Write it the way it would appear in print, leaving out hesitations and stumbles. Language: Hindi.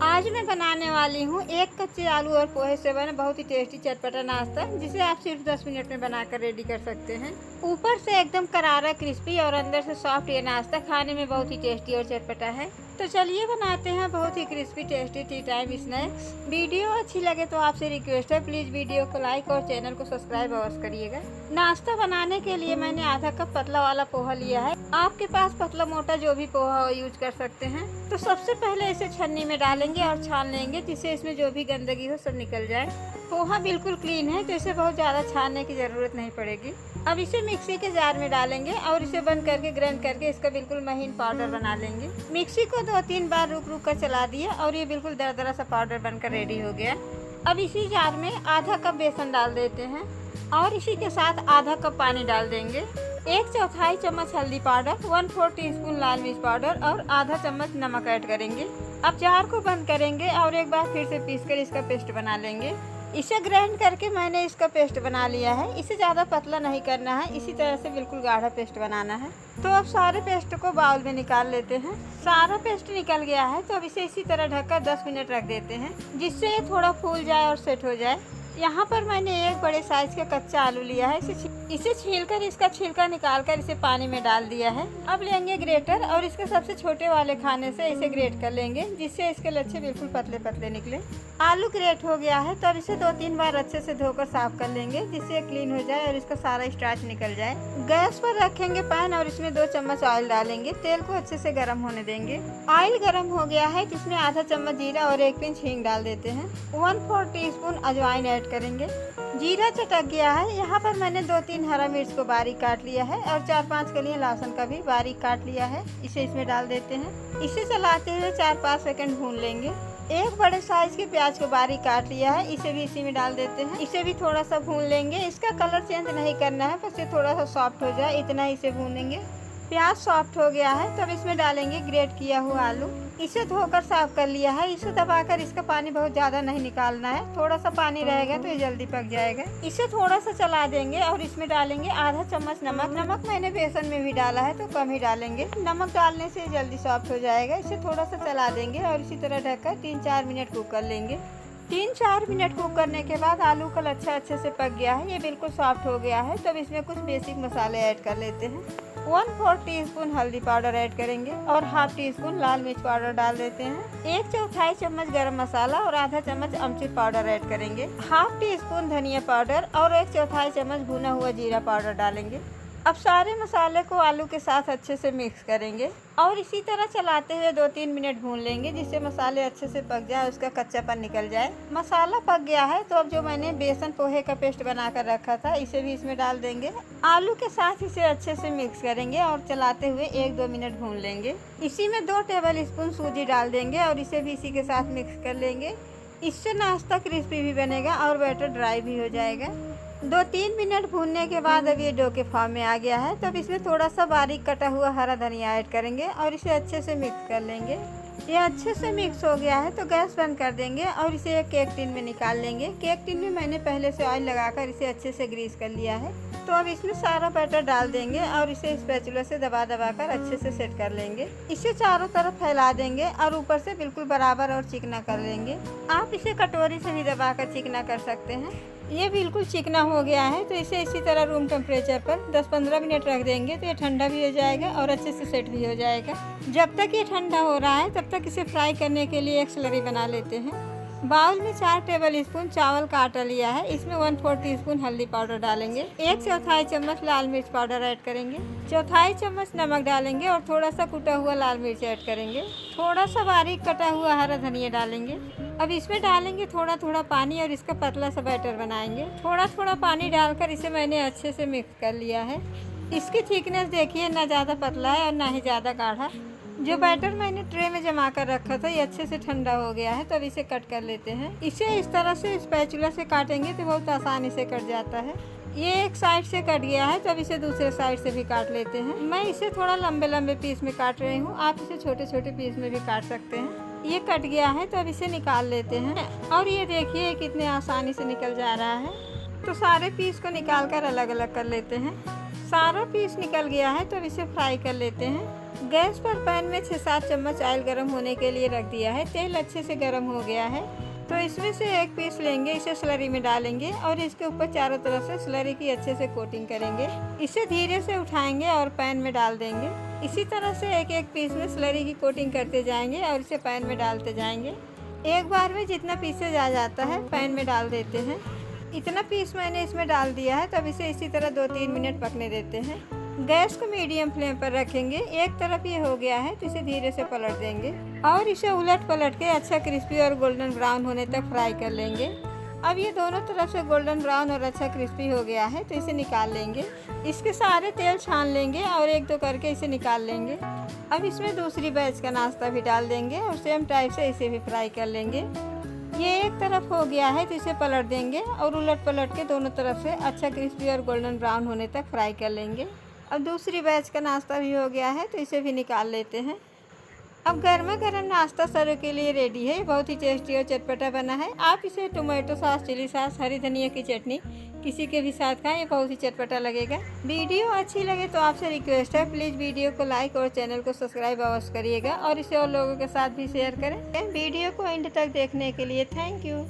आज मैं बनाने वाली हूँ एक कच्चे आलू और पोहे से बना बहुत ही टेस्टी चटपटा नाश्ता, जिसे आप सिर्फ 10 मिनट में बनाकर रेडी कर सकते हैं। ऊपर से एकदम करारा क्रिस्पी और अंदर से सॉफ्ट, ये नाश्ता खाने में बहुत ही टेस्टी और चटपटा है। तो चलिए बनाते हैं बहुत ही crispy tasty tea time snacks. Video अच्छी लगे तो आपसे रिक्वेस्ट है, प्लीज़ वीडियो को लाइक और चैनल को सब्सक्राइब अवश्य करिएगा। नाश्ता बनाने के लिए मैंने आधा कप पतला वाला पोहा लिया है। आपके पास पतला मोटा जो भी पोहा हो यूज कर सकते हैं। तो सबसे पहले इसे छन्नी में डालेंगे और छान लेंगे, जिससे इसमें जो भी गंदगी हो सब निकल जाए। पोहा बिल्कुल क्लीन है, तो इसे बहुत ज़्यादा छानने की ज़रूरत नहीं पड़ेगी। अब इसे मिक्सी के जार में डालेंगे और इसे बंद करके ग्राइंड करके इसका बिल्कुल महीन पाउडर बना लेंगे। मिक्सी को 2-3 बार रुक रुक कर चला दिया और ये बिल्कुल दरदरा सा पाउडर बनकर रेडी हो गया। अब इसी जार में आधा कप बेसन डाल देते हैं और इसी के साथ आधा कप पानी डाल देंगे। 1/4 चम्मच हल्दी पाउडर, 1/4 टीस्पून लाल मिर्च पाउडर और आधा चम्मच नमक ऐड करेंगे। अब जार को बंद करेंगे और एक बार फिर से पीसकर इसका पेस्ट बना लेंगे। इसे ग्राइंड करके मैंने इसका पेस्ट बना लिया है। इसे ज़्यादा पतला नहीं करना है, इसी तरह से बिल्कुल गाढ़ा पेस्ट बनाना है। तो अब सारे पेस्ट को बाउल में निकाल लेते हैं। सारा पेस्ट निकल गया है, तो अब इसे इसी तरह ढककर 10 मिनट रख देते हैं, जिससे ये थोड़ा फूल जाए और सेट हो जाए। यहाँ पर मैंने एक बड़े साइज का कच्चा आलू लिया है। इसे छीलकर इसका छिलका निकालकर इसे पानी में डाल दिया है। अब लेंगे ग्रेटर और इसके सबसे छोटे वाले खाने से इसे ग्रेट कर लेंगे, जिससे इसके लच्छे बिल्कुल पतले पतले निकले। आलू ग्रेट हो गया है, तो अब इसे 2-3 बार अच्छे से धोकर साफ कर लेंगे, जिससे क्लीन हो जाए और इसका सारा स्टार्च निकल जाए। गैस पर रखेंगे पैन और इसमें 2 चम्मच ऑयल डालेंगे। तेल को अच्छे से गर्म होने देंगे। ऑयल गर्म हो गया है, जिसमें आधा चम्मच जीरा और 1 पिंच हींग डाल देते हैं। 1/4 टीस्पून अजवाइन ऐड करेंगे। जीरा चटक गया है, यहाँ पर मैंने 2-3 हरा मिर्च को बारीक काट लिया है और 4-5 कलियां लहसुन का भी बारीक काट लिया है। इसे इसमें डाल देते हैं। इसे चलाते हुए 4-5 सेकंड भून लेंगे। एक बड़े साइज के प्याज को बारीक काट लिया है, इसे भी इसी में डाल देते हैं। इसे भी थोड़ा सा भून लेंगे। इसका कलर चेंज नहीं करना है, बस ये थोड़ा सा सॉफ्ट हो जाए, इतना ही इसे भूनेंगे। प्याज सॉफ्ट हो गया है, तब इसमें डालेंगे ग्रेट किया हुआ आलू। इसे धोकर साफ कर लिया है। इसे दबाकर इसका पानी बहुत ज़्यादा नहीं निकालना है, थोड़ा सा पानी रहेगा तो ये जल्दी पक जाएगा। इसे थोड़ा सा चला देंगे और इसमें डालेंगे आधा चम्मच नमक। नमक मैंने बेसन में भी डाला है, तो कम ही डालेंगे। नमक डालने से जल्दी सॉफ्ट हो जाएगा। इसे थोड़ा सा चला देंगे और इसी तरह ढककर 3-4 मिनट कुक कर लेंगे। 3-4 मिनट कुक करने के बाद आलू का लच्छा अच्छे से पक गया है, ये बिल्कुल सॉफ्ट हो गया है। तब इसमें कुछ बेसिक मसाले ऐड कर लेते हैं। 1/4 टीस्पून हल्दी पाउडर ऐड करेंगे और ½ टीस्पून लाल मिर्च पाउडर डाल देते हैं। 1/4 चम्मच गरम मसाला और आधा चम्मच अमचूर पाउडर ऐड करेंगे। ½ टीस्पून धनिया पाउडर और 1/4 चम्मच भुना हुआ जीरा पाउडर डालेंगे। अब सारे मसाले को आलू के साथ अच्छे से मिक्स करेंगे और इसी तरह चलाते हुए 2-3 मिनट भून लेंगे, जिससे मसाले अच्छे से पक जाए, उसका कच्चापन निकल जाए। मसाला पक गया है, तो अब जो मैंने बेसन पोहे का पेस्ट बनाकर रखा था, इसे भी इसमें डाल देंगे। आलू के साथ इसे अच्छे से मिक्स करेंगे और चलाते हुए 1-2 मिनट भून लेंगे। इसी में 2 टेबल स्पून सूजी डाल देंगे और इसे भी इसी के साथ मिक्स कर लेंगे। इससे नाश्ता क्रिस्पी भी बनेगा और बैटर ड्राई भी हो जाएगा। 2-3 मिनट भूनने के बाद अब ये डो के फॉर्म में आ गया है। तब इसमें थोड़ा सा बारीक कटा हुआ हरा धनिया ऐड करेंगे और इसे अच्छे से मिक्स कर लेंगे। ये अच्छे से मिक्स हो गया है, तो गैस बंद कर देंगे और इसे एक केक टिन में निकाल लेंगे। केक टिन में मैंने पहले से ऑयल लगाकर इसे अच्छे से ग्रीस कर लिया है। तो अब इसमें सारा बैटर डाल देंगे और इसे स्पैचुला से दबा दबा कर अच्छे से सेट कर लेंगे। इसे चारों तरफ फैला देंगे और ऊपर से बिल्कुल बराबर और चिकना कर लेंगे। आप इसे कटोरी से भी दबाकर चिकना कर सकते हैं। ये बिल्कुल चिकना हो गया है, तो इसे इसी तरह रूम टेम्परेचर पर 10-15 मिनट रख देंगे, तो ये ठंडा भी हो जाएगा और अच्छे से सेट भी हो जाएगा। जब तक ये ठंडा हो रहा है, तब तक इसे फ्राई करने के लिए एक स्लरी बना लेते हैं। बाउल में 4 टेबल स्पून चावल का आटा लिया है। इसमें 1/4 टीस्पून हल्दी पाउडर डालेंगे। 1/4 चम्मच लाल मिर्च पाउडर ऐड करेंगे। 1/4 चम्मच नमक डालेंगे और थोड़ा सा कुटा हुआ लाल मिर्च ऐड करेंगे। थोड़ा सा बारीक कटा हुआ हरा धनिया डालेंगे। अब इसमें डालेंगे थोड़ा थोड़ा पानी और इसका पतला सा बैटर बनाएंगे। थोड़ा थोड़ा पानी डालकर इसे मैंने अच्छे से मिक्स कर लिया है। इसकी थिकनेस देखिए, ना ज़्यादा पतला है और ना ही ज़्यादा गाढ़ा। जो बैटर मैंने ट्रे में जमा कर रखा था, ये अच्छे से ठंडा हो गया है। तो अब इसे कट कर लेते हैं। इसे इस तरह से स्पैचुला से काटेंगे तो बहुत आसानी से कट जाता है। ये एक साइड से कट गया है, तो अब इसे दूसरे साइड से भी काट लेते हैं। मैं इसे थोड़ा लंबे लंबे पीस में काट रही हूँ, आप इसे छोटे छोटे पीस में भी काट सकते हैं। ये कट गया है, तो अब इसे निकाल लेते हैं और ये देखिए कितने आसानी से निकल जा रहा है। तो सारे पीस को निकाल कर अलग अलग कर लेते हैं। सारा पीस निकल गया है, तो अब इसे फ्राई कर लेते हैं। गैस पर पैन में 6-7 चम्मच ऑयल गर्म होने के लिए रख दिया है। तेल अच्छे से गर्म हो गया है तो इसमें से एक पीस लेंगे, इसे स्लरी में डालेंगे और इसके ऊपर चारों तरफ से स्लरी की अच्छे से कोटिंग करेंगे। इसे धीरे से उठाएंगे और पैन में डाल देंगे। इसी तरह से एक एक पीस में स्लरी की कोटिंग करते जाएंगे और इसे पैन में डालते जाएंगे। एक बार में जितना पीसेज आ जाता है पैन में डाल देते हैं। इतना पीस मैंने इसमें डाल दिया है, तब इसे इसी तरह 2-3 मिनट पकने देते हैं। गैस को मीडियम फ्लेम पर रखेंगे। एक तरफ ये हो गया है तो इसे धीरे से पलट देंगे और इसे उलट पलट के अच्छा क्रिस्पी और गोल्डन ब्राउन होने तक फ्राई कर लेंगे। अब ये दोनों तरफ से गोल्डन ब्राउन और अच्छा क्रिस्पी हो गया है तो इसे निकाल लेंगे। इसके सारे तेल छान लेंगे और 1-2 करके इसे निकाल लेंगे। अब इसमें दूसरी बैच का नाश्ता भी डाल देंगे और सेम टाइप से इसे भी फ्राई कर लेंगे। ये एक तरफ हो गया है तो इसे पलट देंगे और उलट पलट के दोनों तरफ से अच्छा क्रिस्पी और गोल्डन ब्राउन होने तक फ्राई कर लेंगे। अब दूसरी बैच का नाश्ता भी हो गया है तो इसे भी निकाल लेते हैं। अब गर्मा गर्म नाश्ता सर्व के लिए रेडी है। बहुत ही टेस्टी और चटपटा बना है। आप इसे टोमेटो सॉस, चिली सॉस, हरी धनिया की चटनी किसी के भी साथ खाएं, ये बहुत ही चटपटा लगेगा। वीडियो अच्छी लगे तो आपसे रिक्वेस्ट है, प्लीज़ वीडियो को लाइक और चैनल को सब्सक्राइब अवश्य करिएगा और इसे और लोगों के साथ भी शेयर करें। वीडियो को एंड तक देखने के लिए थैंक यू।